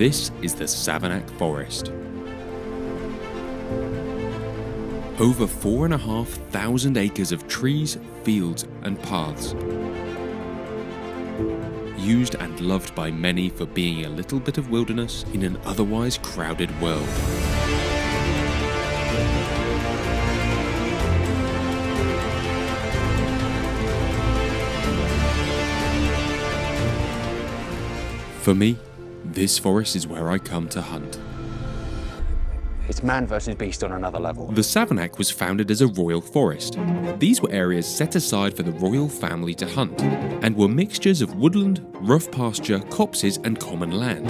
This is the Savanac forest. Over 4,500 acres of trees, fields and paths. Used and loved by many for being a little bit of wilderness in an otherwise crowded world. For me, this forest is where I come to hunt. It's man versus beast on another level. The Savanac was founded as a royal forest. These were areas set aside for the royal family to hunt, and were mixtures of woodland, rough pasture, copses and common land.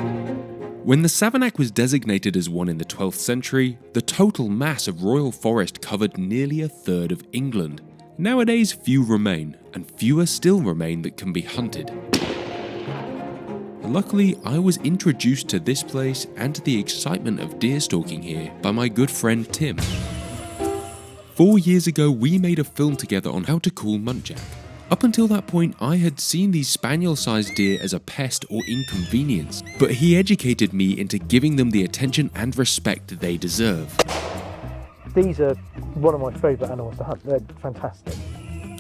When the Savanac was designated as one in the 12th century, the total mass of royal forest covered nearly a third of England. Nowadays few remain, and fewer still remain that can be hunted. Luckily, I was introduced to this place and to the excitement of deer stalking here by my good friend Tim. 4 years ago, we made a film together on how to cool Muntjac. Up until that point, I had seen these spaniel-sized deer as a pest or inconvenience, but he educated me into giving them the attention and respect they deserve. These are one of my favourite animals to hunt. They're fantastic.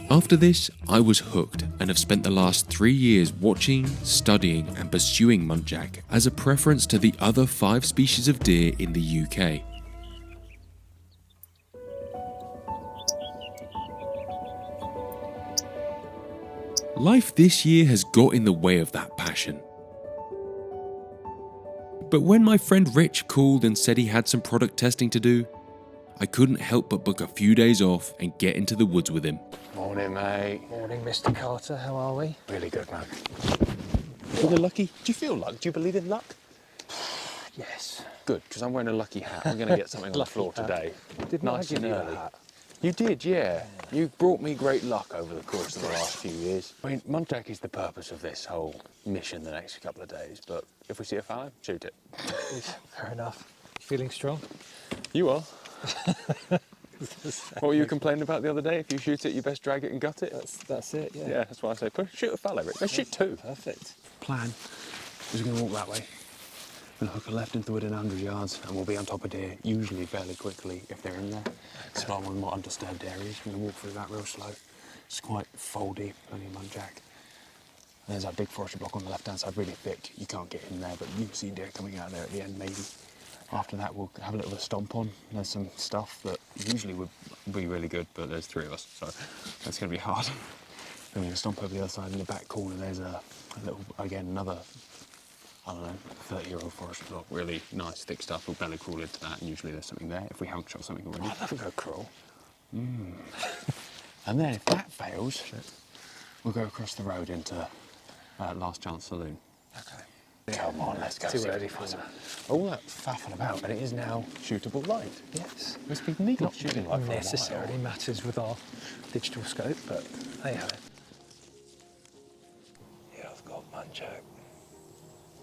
After this, I was hooked and have spent the last 3 years watching, studying and pursuing Muntjac as a preference to the other 5 species of deer in the UK. Life this year has got in the way of that passion. But when my friend Rich called and said he had some product testing to do, I couldn't help but book a few days off and get into the woods with him. Morning, mate. Morning, Mr. Carter. How are we? Really good, man. Feeling lucky? Do you feel luck? Do you believe in luck? Yes. Good, because I'm wearing a lucky hat. I'm going to get something on the floor today. Didn't Nice I give and you early. a hat? You did, yeah. You brought me great luck over the course of the last few years. I mean, Muntjac is the purpose of this whole mission the next couple of days, but if we see a fallow, shoot it. Fair enough. Feeling strong? You are. What were you complaining about the other day? If you shoot it, you best drag it and gut it? That's it, yeah. Yeah, that's why I say shoot a fallow, Rick. Let's shoot 2. Perfect. Plan is we're going to walk that way. We're going to hook a left into the wood in 100 yards and we'll be on top of deer, usually fairly quickly if they're in there. Start one of the more undisturbed areas. We're going to walk through that real slow. It's quite foldy, only Muntjac. There's our big forestry block on the left-hand side, really thick. You can't get in there, but you can see deer coming out there at the end, maybe. After that, we'll have a little bit of stomp on. There's some stuff that usually would be really good, but there's 3 of us, so that's going to be hard. Then we're going to stomp over the other side in the back corner. There's a little, again, another, I don't know, 30-year-old forestry block. Really nice, thick stuff. We'll belly crawl into that, and usually there's something there if we haven't shot something already. I'd love to go crawl. And then if that fails, we'll go across the road into Last Chance Saloon. Okay. Come on, let's go. Too early for that. All that faffing about, and it is now shootable light. Yes. It's been legal Not shooting light for a necessarily while. matters with our digital scope, but they have it. Yeah, I've got Muntjac.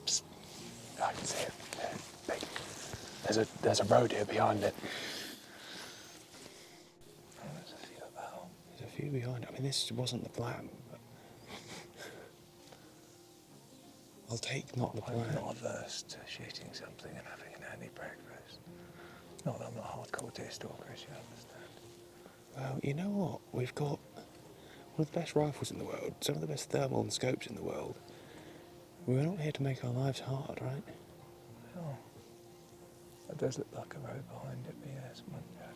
Psst. I can see it. Yeah, big. There's a road here behind it. Oh, there's a few about. There's a few behind it. I mean, this wasn't the plan. But I'll take not the plan. I'm not averse to shooting something and having an early breakfast. Not that I'm not a hardcore deer stalker, as you understand. Well, you know what? We've got one of the best rifles in the world, some of the best thermal and scopes in the world. We're not here to make our lives hard, right? Oh, that does look like a road behind it, but yes, Muntjac.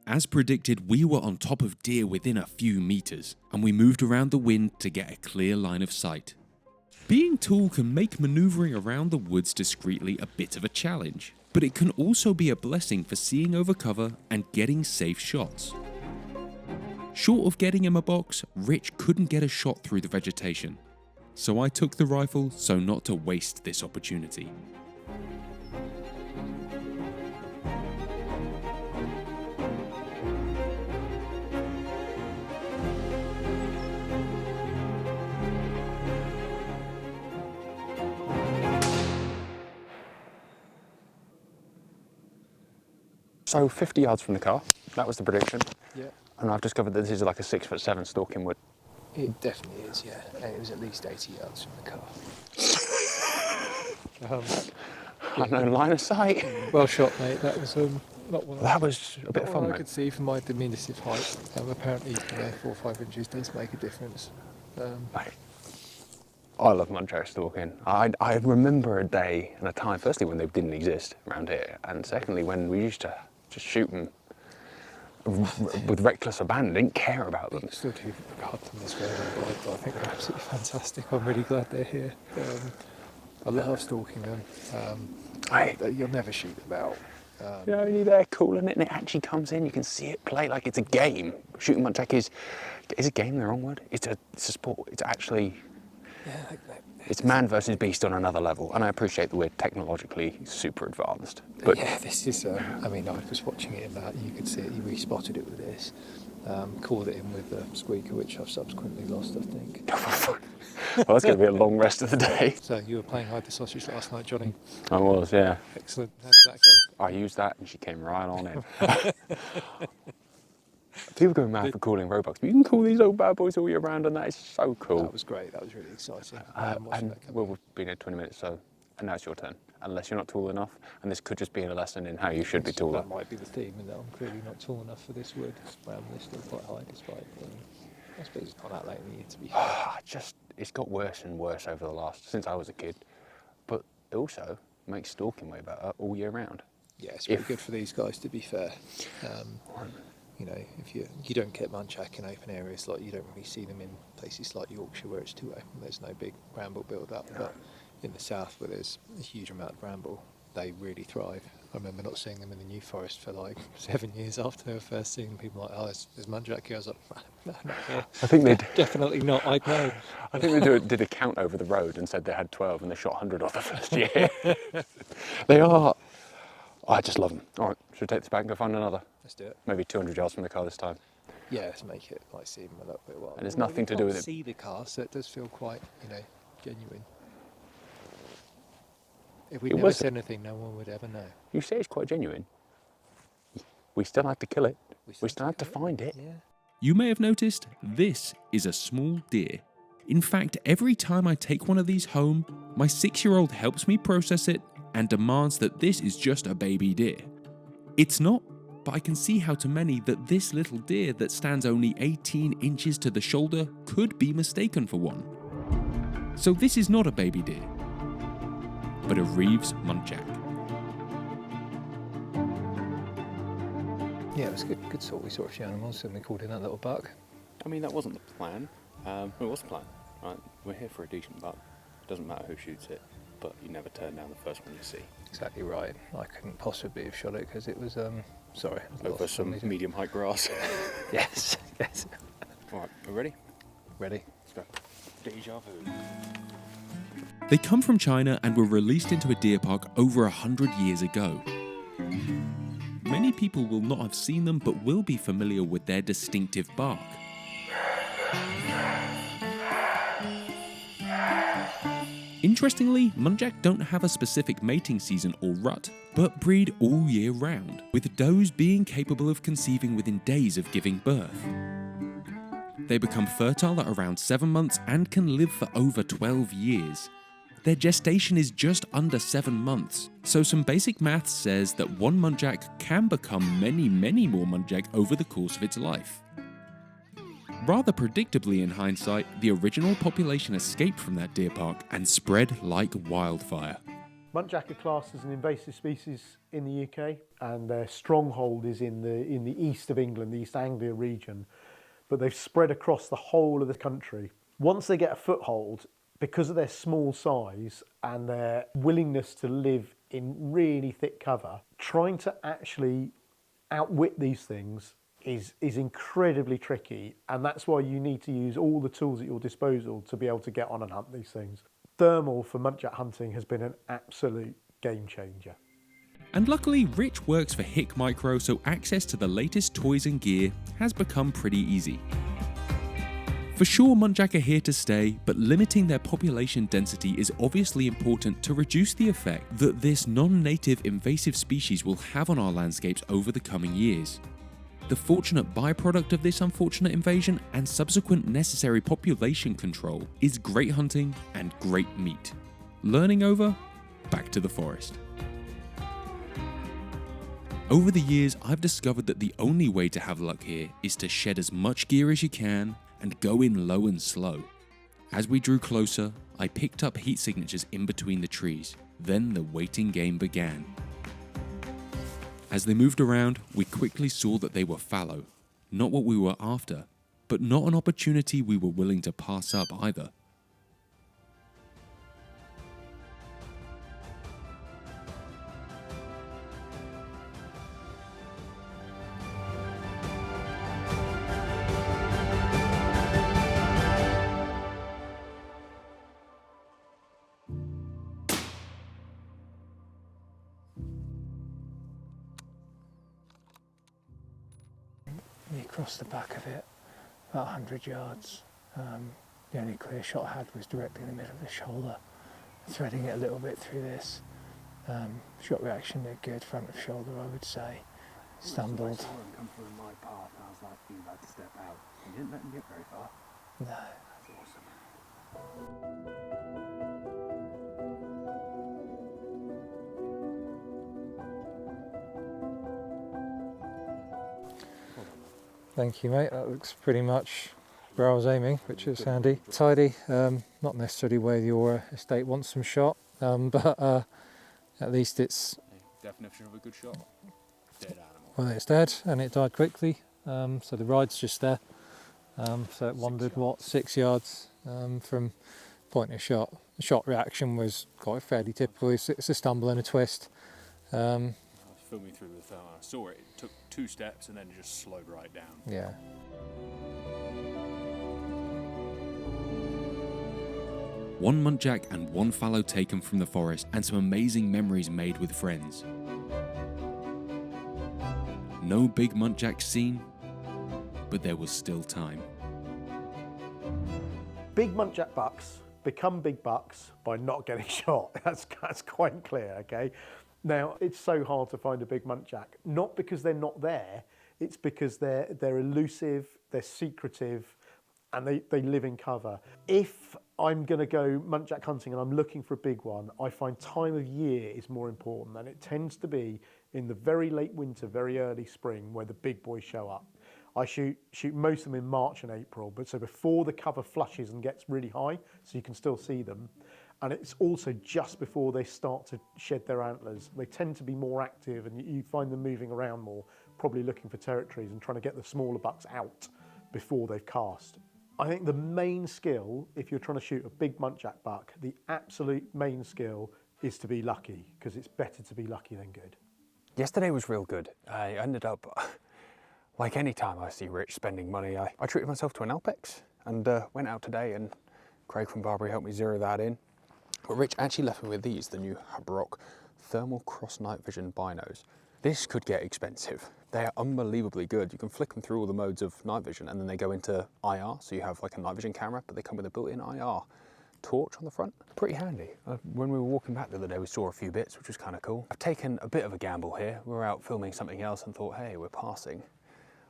As predicted, we were on top of deer within a few meters, and we moved around the wind to get a clear line of sight. Being tall can make maneuvering around the woods discreetly a bit of a challenge, but it can also be a blessing for seeing over cover and getting safe shots. Short of getting him a box, Rich couldn't get a shot through the vegetation, so I took the rifle so not to waste this opportunity. So 50 yards from the car, that was the prediction. Yeah. And I've discovered that this is like a 6'7" stalking wood. It definitely is, yeah. It was at least 80 yards from the car. Unknown line of sight. Well shot, mate. That was not one. That was a bit of fun, I mate. could see from my diminutive height. Apparently, 4 or 5 inches does make a difference. Mate, I love Muntjac stalking. I remember a day and a time, firstly when they didn't exist around here, and secondly when we used to just shoot them with reckless abandon, didn't care about them. Still do regard them as well, but I think they're absolutely fantastic. I'm really glad they're here. I love stalking them. You'll never shoot them out. Only they're cool in it, and it actually comes in. You can see it play like it's a game. Shooting Muntjac is a game the wrong word? It's a sport. It's actually it's man versus beast on another level. And I appreciate that we're technologically super advanced. But yeah, this is. I was watching it in that. You could see it. We spotted it with this. Called it in with the squeaker, which I've subsequently lost, I think. well, that's going to be a long rest of the day. So you were playing hide the sausage last night, Johnny? I was, yeah. Excellent. How did that go? I used that and she came right on in. People go mad for calling Robux, but you can call these old bad boys all year round, and that is so cool. That was great. That was really exciting. And we've been here 20 minutes, so and now it's your turn. Unless you're not tall enough, and this could just be a lesson in how you should be taller. That might be the theme, and that I'm clearly not tall enough for this wood. Bramley's still quite high, despite. I suppose it's not that late in the year to be fair. It's got worse and worse over the since I was a kid, but it also makes stalking way better all year round. Yeah, it's really good for these guys, to be fair. If you don't get muntjac in open areas, like you don't really see them in places like Yorkshire where it's too open. There's no big bramble build-up, but in the south where there's a huge amount of bramble, they really thrive. I remember not seeing them in the New Forest for like 7 years after they were first seen. People were like, there's muntjac here. I was like, no, not here. I think they definitely not. I'd know. I think they did a count over the road and said they had 12 and they shot 100 off the first year. They are. I just love them. All right, should we take this back and go find another? Let's do it. Maybe 200 yards from the car this time. Yeah, let's make it like see them a little bit wild. And it's nothing to do with it. See the car, so it does feel quite, genuine. If we never said anything, no one would ever know. You say it's quite genuine. We still had to kill it. We still had to find it. Yeah. You may have noticed this is a small deer. In fact, every time I take one of these home, my 6-year-old helps me process it and demands that this is just a baby deer. It's not, but I can see how to many that this little deer that stands only 18 inches to the shoulder could be mistaken for one. So this is not a baby deer, but a Reeves Muntjac. Yeah, it was good sort. We saw a few animals and we called in that little buck. I mean, that wasn't the plan. It was the plan, right? We're here for a decent buck. It doesn't matter who shoots it, but you never turn down the first one you see. Exactly right. I couldn't possibly have shot it because it was, over some medium height grass. Yes. All right, we ready? Ready. Let's go. Deja vu. They come from China and were released into a deer park over 100 years ago. Many people will not have seen them but will be familiar with their distinctive bark. Interestingly, muntjac don't have a specific mating season or rut, but breed all year round, with does being capable of conceiving within days of giving birth. They become fertile at around 7 months and can live for over 12 years. Their gestation is just under 7 months, so some basic maths says that one muntjac can become many more muntjac over the course of its life. Rather predictably in hindsight, the original population escaped from that deer park and spread like wildfire. Muntjac are classed as an invasive species in the UK, and their stronghold is in the east of England, the East Anglia region, but they've spread across the whole of the country. Once they get a foothold, because of their small size and their willingness to live in really thick cover, trying to actually outwit these things is incredibly tricky, and that's why you need to use all the tools at your disposal to be able to get on and hunt these things. Thermal for muntjac hunting has been an absolute game changer. And luckily, Rich works for HIK Micro, so access to the latest toys and gear has become pretty easy. For sure, muntjac are here to stay, but limiting their population density is obviously important to reduce the effect that this non-native invasive species will have on our landscapes over the coming years. The fortunate byproduct of this unfortunate invasion and subsequent necessary population control is great hunting and great meat. Learning over? back to the forest. Over the years, I've discovered that the only way to have luck here is to shed as much gear as you can and go in low and slow. As we drew closer, I picked up heat signatures in between the trees. Then the waiting game began. As they moved around, we quickly saw that they were fallow. Not what we were after, but not an opportunity we were willing to pass up either. Across the back of it, about 100 yards. The only clear shot I had was directly in the middle of the shoulder. Threading it a little bit through this. Shot reaction looked good, front of shoulder I would say. Stumbled. I saw him come through my path and I was like, you about to step out. You didn't let him get very far. No. That's awesome. Thank you, mate. That looks pretty much where I was aiming, which is handy. Tidy, not necessarily where your estate wants some shot, but at least it's... Definition of a good shot? Dead animal. Well, it's dead, and it died quickly, so the ride's just there. So it wandered, 6 yards from point of shot. The shot reaction was quite fairly typical. It's a stumble and a twist. I was filming through the thermal. I saw it. It took 2 steps and then it just slowed right down. Yeah. One muntjac and one fallow taken from the forest, and some amazing memories made with friends. No big muntjac seen, but there was still time. Big muntjac bucks become big bucks by not getting shot. That's quite clear, okay? Now, it's so hard to find a big muntjac, not because they're not there, it's because they're elusive, they're secretive, and they live in cover. If I'm gonna go muntjac hunting and I'm looking for a big one, I find time of year is more important, and it tends to be in the very late winter, very early spring, where the big boys show up. I shoot most of them in March and April, but so before the cover flushes and gets really high, so you can still see them. And it's also just before they start to shed their antlers. They tend to be more active, and you find them moving around more, probably looking for territories and trying to get the smaller bucks out before they've cast. I think the main skill, if you're trying to shoot a big muntjac buck, the absolute main skill is to be lucky, because it's better to be lucky than good. Yesterday was real good. I ended up, like any time I see Rich spending money, I treated myself to an Alpex and went out today, and Craig from Barbary helped me zero that in. But Rich actually left me with these, the new HIK Thermal Cross Night Vision binos. This could get expensive. They are unbelievably good. You can flick them through all the modes of night vision and then they go into IR, so you have like a night vision camera, but they come with a built-in IR torch on the front. Pretty handy. When we were walking back the other day, we saw a few bits, which was kind of cool. I've taken a bit of a gamble here. We were out filming something else and thought, hey, we're passing.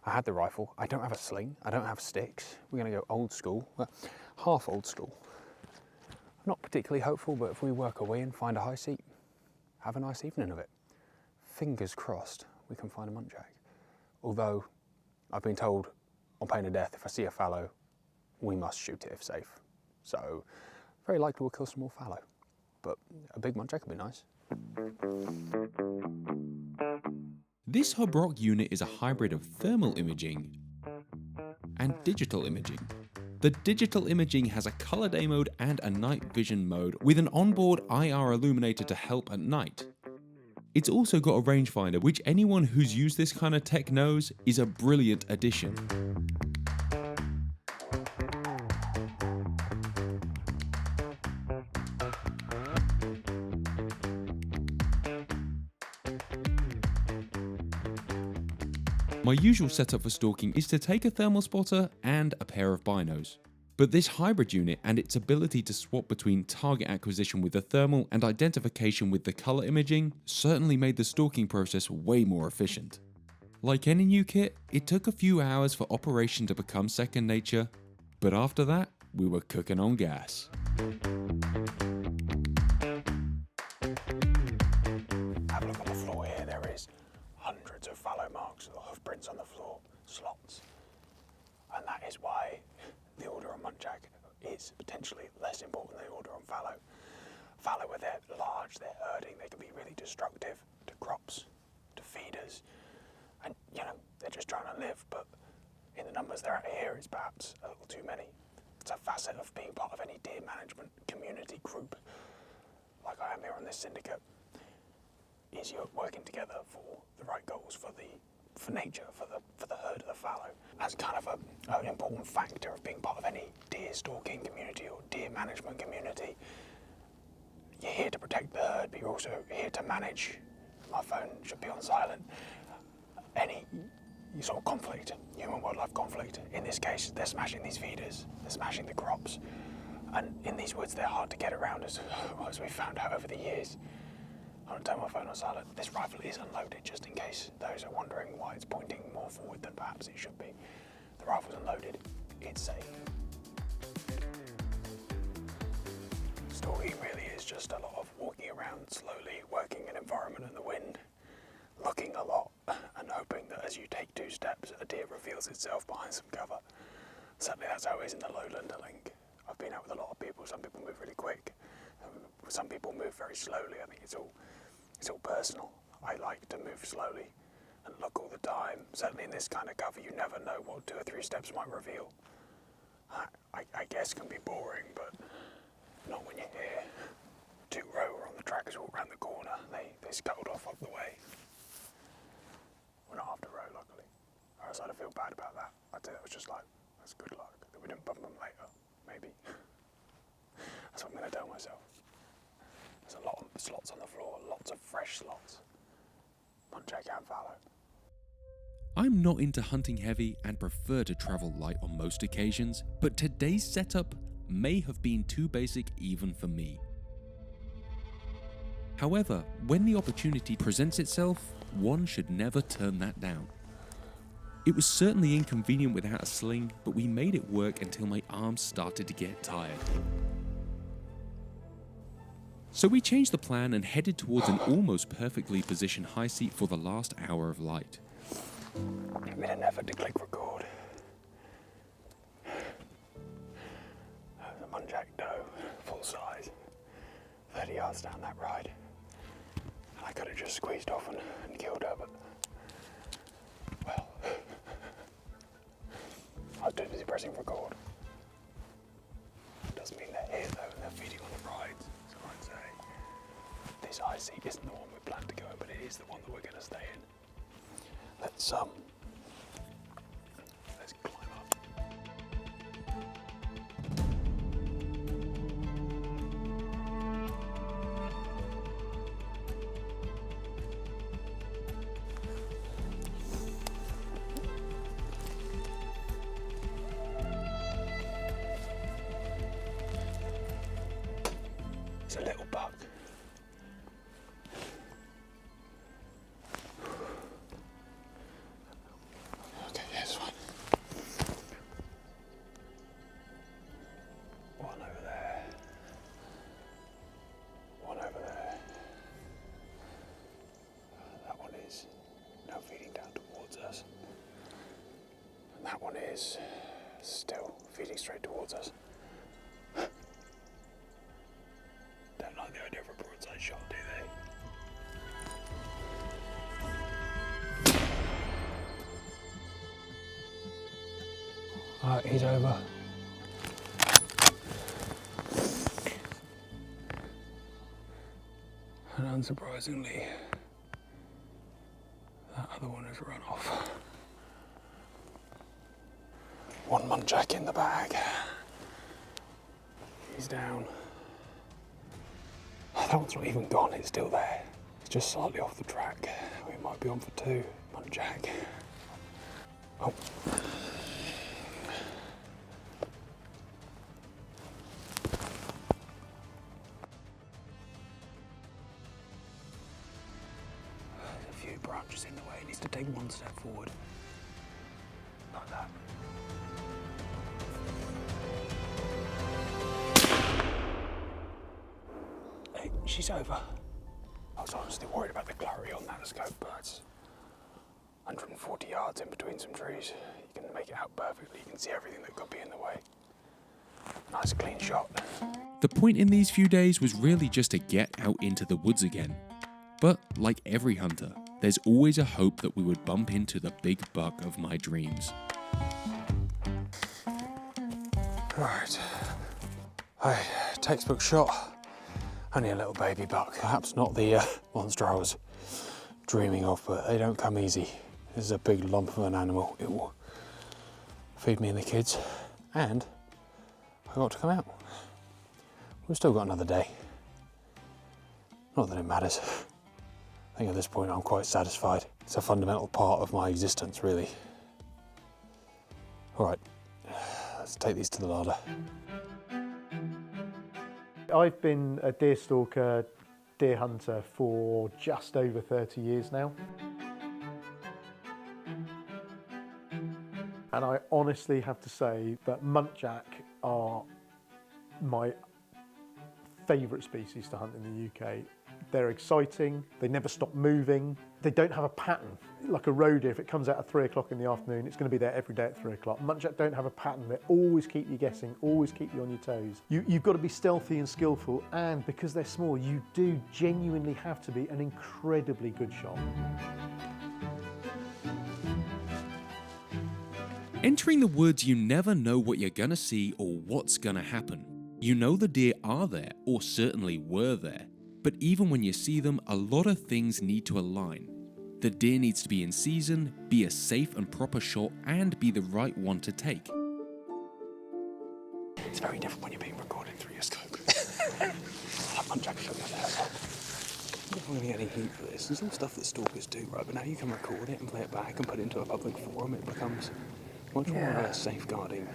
I had the rifle. I don't have a sling. I don't have sticks. We're gonna go old school, well, half old school. Not particularly hopeful, but if we work away and find a high seat, have a nice evening of it. Fingers crossed we can find a muntjac. Although I've been told on pain of death, if I see a fallow, we must shoot it if safe. So very likely we'll kill some more fallow, but a big muntjac would be nice. This HIK unit is a hybrid of thermal imaging and digital imaging. The digital imaging has a color day mode and a night vision mode with an onboard IR illuminator to help at night. It's also got a rangefinder, which anyone who's used this kind of tech knows is a brilliant addition. My usual setup for stalking is to take a thermal spotter and a pair of binos. But this hybrid unit and its ability to swap between target acquisition with the thermal and identification with the color imaging certainly made the stalking process way more efficient. Like any new kit, it took a few hours for operation to become second nature, but after that, we were cooking on gas. is potentially less important than the order on fallow. Fallow, where they're large, they're herding, they can be really destructive to crops, to feeders, and they're just trying to live, but in the numbers they're at here, it's perhaps a little too many. It's a facet of being part of any deer management community group, like I am here on this syndicate, is you're working together for the right goals, for nature, for the herd of the fallow. That's kind of an important factor of being part of any deer stalking community or deer management community. You're here to protect the herd, but you're also here to manage. My phone should be on silent. Any sort of conflict, human-wildlife conflict. In this case, they're smashing these feeders, they're smashing the crops. And in these woods, they're hard to get around, as we found out over the years. I'm going to turn my phone on silent. This rifle is unloaded, just in case those are wondering why it's pointing more forward than perhaps it should be. The rifle's unloaded. It's safe. Stalking really is just a lot of walking around slowly, working an environment in the wind, looking a lot, and hoping that as you take 2 steps, a deer reveals itself behind some cover. Certainly that's how it is in the lowland link. I've been out with a lot of people. Some people move really quick. Some people move very slowly. I think it's all personal. I like to move slowly and look all the time. Certainly in this kind of cover, you never know what 2 or 3 steps might reveal. I guess can be boring, but not when you're here. 2 row were on the trackers walk round the corner. They scuttled off up the way. We're not after row, luckily. Or else I'd feel bad about that. I'd say that was just like, that's good luck that we didn't bump them later. Maybe. That's what I'm going to tell myself. There's a lot of slots on the floor, lots of fresh slots. Muntjac and fallow. I'm not into hunting heavy and prefer to travel light on most occasions, but today's setup may have been too basic even for me. However, when the opportunity presents itself, one should never turn that down. It was certainly inconvenient without a sling, but we made it work until my arms started to get tired. So we changed the plan and headed towards an almost perfectly positioned high seat for the last hour of light. I made an effort to click record. The Muntjac doe, full size, 30 yards down that ride. And I could have just squeezed off and killed her, but, well, I was too busy pressing record. Doesn't mean they're here though, and they're feeding on the rides. So I'd say this high seat isn't the one we planned to go in, but it is the one that we're going to stay in. Let's climb up. It's a little buck. Okay, yeah, it's fine. One over there. One over there. That one is now feeding down towards us. And that one is still feeding straight towards us. Don't like the idea of a broadside shot, do they? Alright, he's over. And unsurprisingly, that other one has run off. One Muntjac in the bag. He's down. That one's not even gone, it's still there. It's just slightly off the track. We might be on for 2. Muntjac. Oh. There's a few branches in the way. It needs to take 1 step forward. Like that. Hey, she's over. I was honestly worried about the clarity on that scope, but it's 140 yards in between some trees. You can make it out perfectly. You can see everything that could be in the way. Nice clean shot. The point in these few days was really just to get out into the woods again. But like every hunter, there's always a hope that we would bump into the big buck of my dreams. Right. Textbook shot. Only a little baby buck. Perhaps not the monster I was dreaming of, but they don't come easy. This is a big lump of an animal. It will feed me and the kids, and I got to come out. We've still got another day. Not that it matters. I think at this point I'm quite satisfied. It's a fundamental part of my existence, really. All right, let's take these to the larder. I've been a deer stalker, deer hunter for just over 30 years now. And I honestly have to say that muntjac are my favourite species to hunt in the UK. They're exciting, they never stop moving, they don't have a pattern. Like a roe deer, if it comes out at 3 o'clock in the afternoon, it's going to be there every day at 3 o'clock. Muntjac don't have a pattern, they always keep you guessing, always keep you on your toes. You've got to be stealthy and skillful, and because they're small, you do genuinely have to be an incredibly good shot. Entering the woods, you never know what you're gonna see or what's gonna happen. You know the deer are there, or certainly were there, but even when you see them, a lot of things need to align. The deer needs to be in season, be a safe and proper shot, and be the right one to take. It's very different when you're being recorded through your scope. I'll Muntjac show you that. I'm not going to get any heat for this. There's all stuff that stalkers do, right? But now you can record it and play it back and put it into a public forum. It becomes much more of a safeguarding.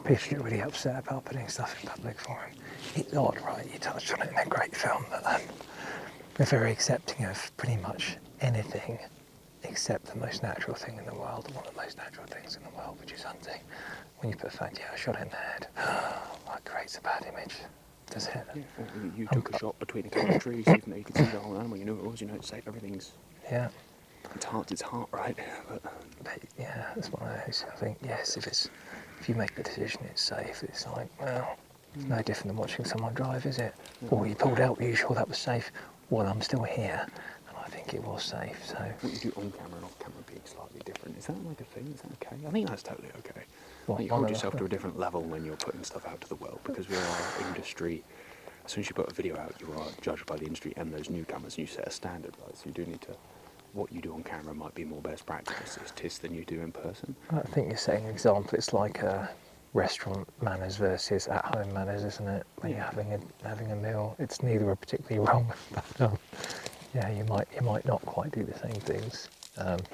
People get really upset about putting stuff in public forum. It's odd, right? You touched on it in a great film, but we're very accepting of pretty much anything except the most natural thing in the world, one of the most natural things in the world, which is hunting. When you put a shot in the head, that creates a bad image, does it? Yeah, you took a shot between a couple of trees, even though you could see the whole animal. You knew it was, you know it's safe, everything's... Yeah. It's heart, right? But yeah, it's one of those. I think, yes, if you make the decision it's safe, it's like, well, it's no different than watching someone drive, is it? Or you pulled out, were you sure that was safe? Well, I'm still here, and I think it was safe, so... What you do on camera and off camera being slightly different, is that like a thing? Is that okay? I think that's totally okay. What, you hold yourself to a different level when you're putting stuff out to the world, because we are industry. As soon as you put a video out, you are judged by the industry and those newcomers, and you set a standard, right? So you do need to... What you do on camera might be more best practice than you do in person. I think you're setting an example. It's like restaurant manners versus at-home manners, isn't it? When you're having a meal, it's neither are particularly wrong, but yeah, you might not quite do the same things.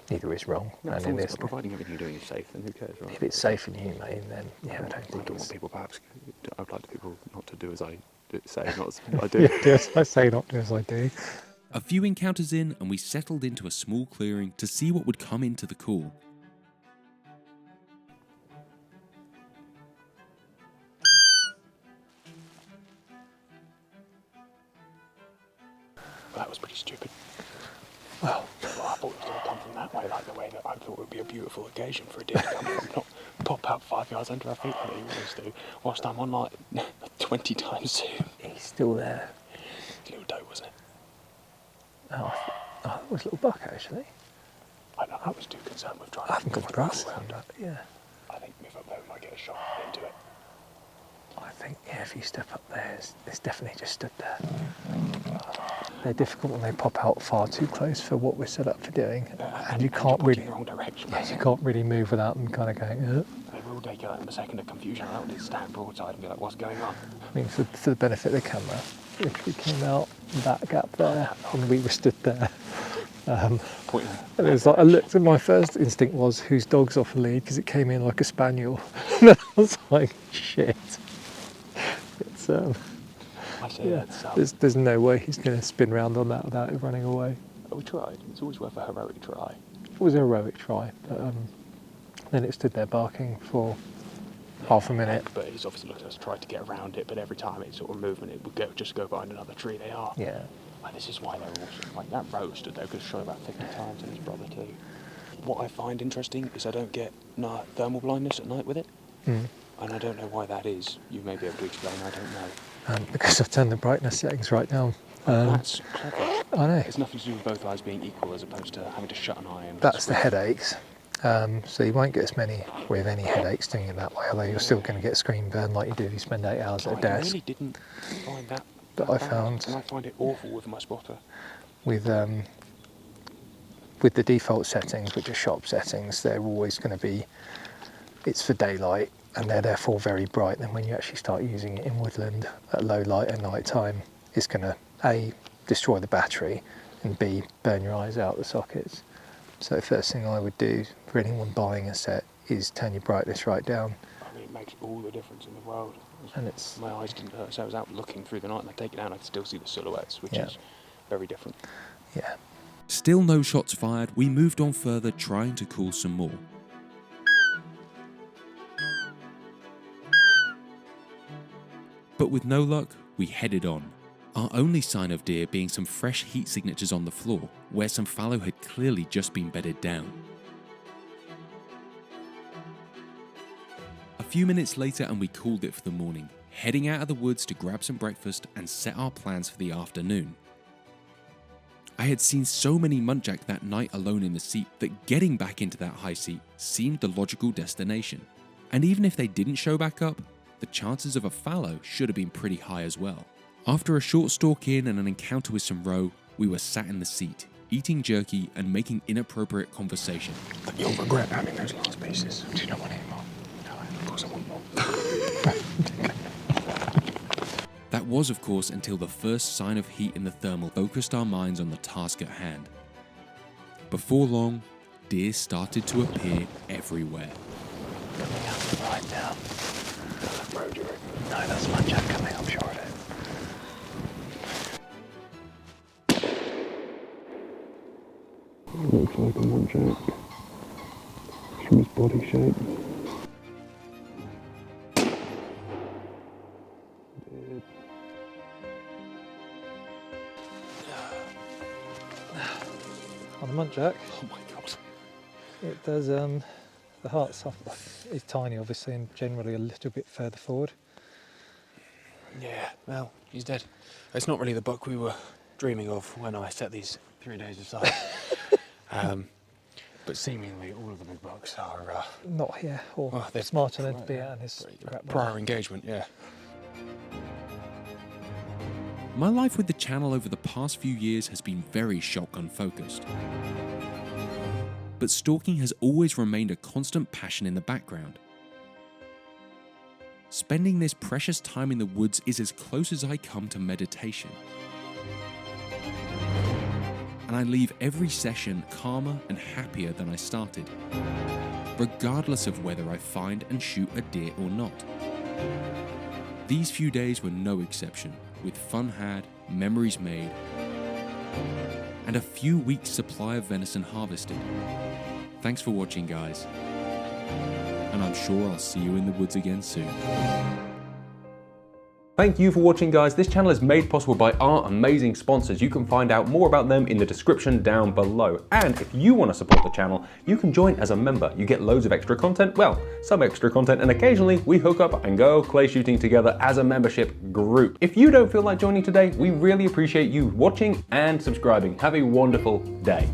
Neither is wrong. No, and in this, providing everything you're doing is safe, then who cares, right? if it's safe and humane, then yeah, I don't think want people perhaps. I'd like people not to do as I say, not as I do. do as I say, not do as I do. A few encounters in, and we settled into a small clearing to see what would come into the call. That was pretty stupid. Well, I thought it was going to come from that way, like the way that I thought it would be a beautiful occasion for a deer to come from, not pop out 5 yards under our feet like they always do, whilst I'm on like 20 times zoom. He's still there. Little doe, wasn't it? Oh, it was a little buck actually. I was too concerned with trying I haven't got my to glasses around. on, but yeah. I think move up there, we might get a shot into it. I think, yeah, if you step up there, it's definitely just stood there. They're difficult when they pop out far too close for what we're set up for doing, and you can't really, in the wrong direction. yeah, you can't really move without them kind of going. They will take a second of confusion. I would stand broadside and be like, "What's going on?" I mean, for the benefit of the camera, if we came out that gap there and we were stood there, and it was like I looked, and my first instinct was, "Whose dog's off the lead?" Because it came in like a spaniel, and I was like, "Shit." It's yeah. There's no way he's going to spin round on that without it running away. We tried. It's always worth a heroic try. It was a heroic try, but then it stood there barking for half a minute. But he's obviously looked at us, tried to get around it, but every time it's sort of movement, it would just go behind another tree. They are. Yeah. Like, this is why they're awesome. Like that roe stood there, could have shot about 50 times, and his brother too. What I find interesting is I don't get thermal blindness at night with it. And I don't know why that is. You may be able to explain, I don't know. Because I've turned the brightness settings right down. That's clever. I know. It's nothing to do with both eyes being equal as opposed to having to shut an eye and... That's the headaches. So you won't get as many with any headaches doing it that way, although you're still going to get screen burn like you do if you spend 8 hours at a desk. I really didn't find that But I found... And I find it awful with my spotter. With the default settings, which are shop settings, they're always going to be... It's for daylight, and they're therefore very bright. Then when you actually start using it in woodland at low light at night time, it's going to A, destroy the battery, and B, burn your eyes out the sockets. So the first thing I would do for anyone buying a set is turn your brightness right down. I mean, it makes all the difference in the world. And it's... My eyes didn't hurt, so I was out looking through the night and I take it down, I could still see the silhouettes, which is very different. Yeah. Still no shots fired, we moved on further trying to call some more. But with no luck, we headed on. Our only sign of deer being some fresh heat signatures on the floor, where some fallow had clearly just been bedded down. A few minutes later and we called it for the morning, heading out of the woods to grab some breakfast and set our plans for the afternoon. I had seen so many muntjac that night alone in the seat that getting back into that high seat seemed the logical destination. And even if they didn't show back up, the chances of a fallow should have been pretty high as well. After a short stalk in and an encounter with some roe, we were sat in the seat, eating jerky and making inappropriate conversation. But you'll regret having those last pieces. Do you not want any more? No, of course I want more. That was, of course, until the first sign of heat in the thermal focused our minds on the task at hand. Before long, deer started to appear everywhere. Coming up right now. Road, you reckon? No, that's Muntjac coming, I'm sure of it. Looks like a muntjac. From his body shape. On the Muntjac, Oh my god. it does, the heart's is tiny obviously and generally a little bit further forward. Yeah, well, he's dead. It's not really the buck we were dreaming of when I set these 3 days aside. But seemingly all of the big bucks are Not here, or well, they're smarter than to be out in his crap. prior engagement, yeah. My life with the channel over the past few years has been very shotgun focused. But stalking has always remained a constant passion in the background. Spending this precious time in the woods is as close as I come to meditation. And I leave every session calmer and happier than I started, regardless of whether I find and shoot a deer or not. These few days were no exception, with fun had, memories made, and a few weeks' supply of venison harvested. Thanks for watching, guys, and I'm sure I'll see you in the woods again soon. Thank you for watching, guys. This channel is made possible by our amazing sponsors. You can find out more about them in the description down below. And if you want to support the channel, you can join as a member. You get loads of extra content, well, some extra content, and occasionally we hook up and go clay shooting together as a membership group. If you don't feel like joining today, we really appreciate you watching and subscribing. Have a wonderful day.